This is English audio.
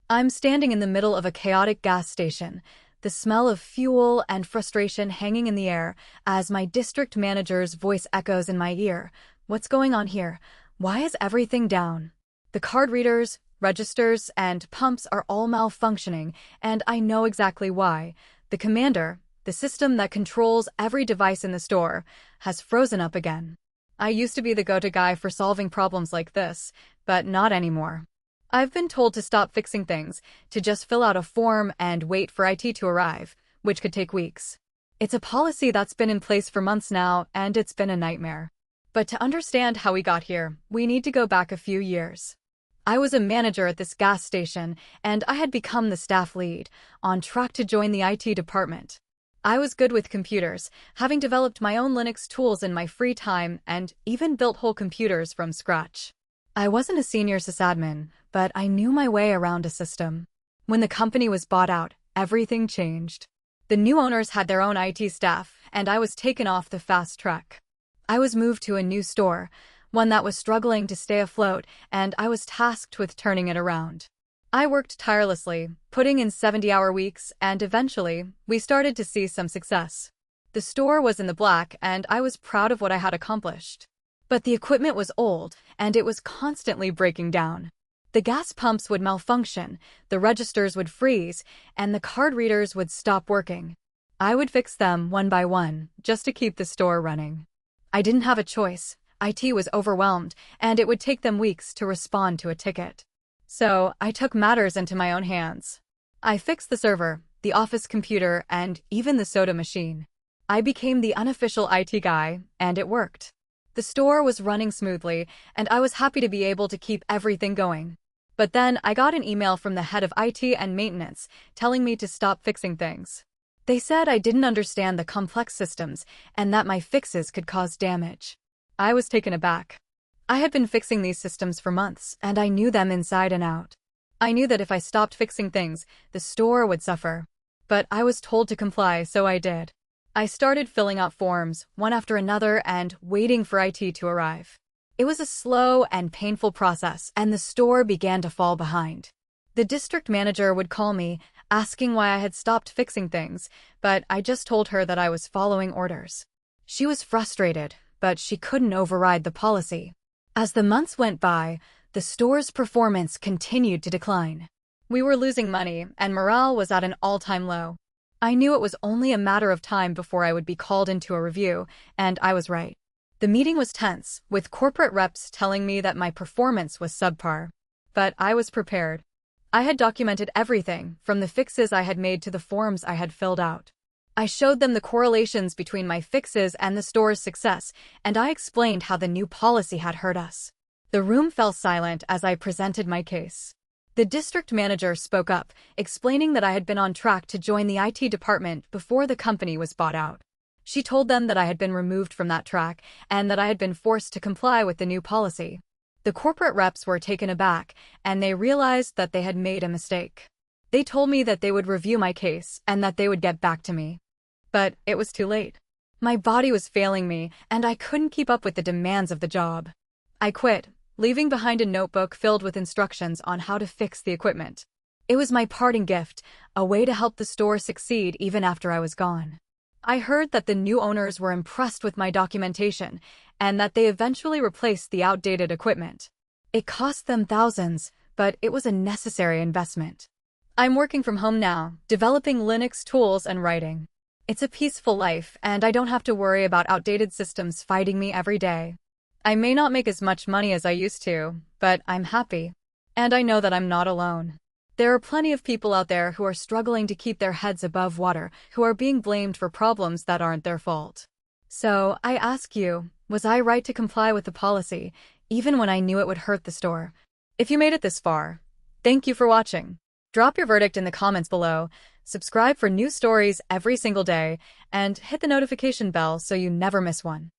I'm standing in the middle of a chaotic gas station, the smell of fuel and frustration hanging in the air as my district manager's voice echoes in my ear. What's going on here? Why is everything down? The card readers, registers, and pumps are all malfunctioning, and I know exactly why. The commander, the system that controls every device in the store, has frozen up again. I used to be the go-to guy for solving problems like this, but not anymore. I've been told to stop fixing things, to just fill out a form and wait for IT to arrive, which could take weeks. It's a policy that's been in place for months now, and it's been a nightmare. But to understand how we got here, we need to go back a few years. I was a manager at this gas station, and I had become the staff lead, on track to join the IT department. I was good with computers, having developed my own Linux tools in my free time and even built whole computers from scratch. I wasn't a senior sysadmin, but I knew my way around a system. When the company was bought out, everything changed. The new owners had their own IT staff, and I was taken off the fast track. I was moved to a new store, one that was struggling to stay afloat, and I was tasked with turning it around. I worked tirelessly, putting in 70-hour weeks, and eventually, we started to see some success. The store was in the black, and I was proud of what I had accomplished. But the equipment was old, and it was constantly breaking down. The gas pumps would malfunction, the registers would freeze, and the card readers would stop working. I would fix them one by one, just to keep the store running. I didn't have a choice. IT was overwhelmed, and it would take them weeks to respond to a ticket. So, I took matters into my own hands. I fixed the server, the office computer, and even the soda machine. I became the unofficial IT guy, and it worked. The store was running smoothly, and I was happy to be able to keep everything going. But then I got an email from the head of IT and maintenance telling me to stop fixing things. They said I didn't understand the complex systems and that my fixes could cause damage. I was taken aback. I had been fixing these systems for months, and I knew them inside and out. I knew that if I stopped fixing things, the store would suffer. But I was told to comply, so I did. I started filling out forms, one after another, and waiting for IT to arrive. It was a slow and painful process, and the store began to fall behind. The district manager would call me, asking why I had stopped fixing things, but I just told her that I was following orders. She was frustrated, but she couldn't override the policy. As the months went by, the store's performance continued to decline. We were losing money, and morale was at an all-time low. I knew it was only a matter of time before I would be called into a review, and I was right. The meeting was tense, with corporate reps telling me that my performance was subpar. But I was prepared. I had documented everything, from the fixes I had made to the forms I had filled out. I showed them the correlations between my fixes and the store's success, and I explained how the new policy had hurt us. The room fell silent as I presented my case. The district manager spoke up, explaining that I had been on track to join the IT department before the company was bought out. She told them that I had been removed from that track and that I had been forced to comply with the new policy. The corporate reps were taken aback, and they realized that they had made a mistake. They told me that they would review my case and that they would get back to me. But it was too late. My body was failing me, and I couldn't keep up with the demands of the job. I quit, leaving behind a notebook filled with instructions on how to fix the equipment. It was my parting gift, a way to help the store succeed even after I was gone. I heard that the new owners were impressed with my documentation, and that they eventually replaced the outdated equipment. It cost them thousands, but it was a necessary investment. I'm working from home now, developing Linux tools and writing. It's a peaceful life, and I don't have to worry about outdated systems fighting me every day. I may not make as much money as I used to, but I'm happy. And I know that I'm not alone. There are plenty of people out there who are struggling to keep their heads above water, who are being blamed for problems that aren't their fault. So, I ask you, was I right to comply with the policy, even when I knew it would hurt the store? If you made it this far, thank you for watching. Drop your verdict in the comments below, subscribe for new stories every single day, and hit the notification bell so you never miss one.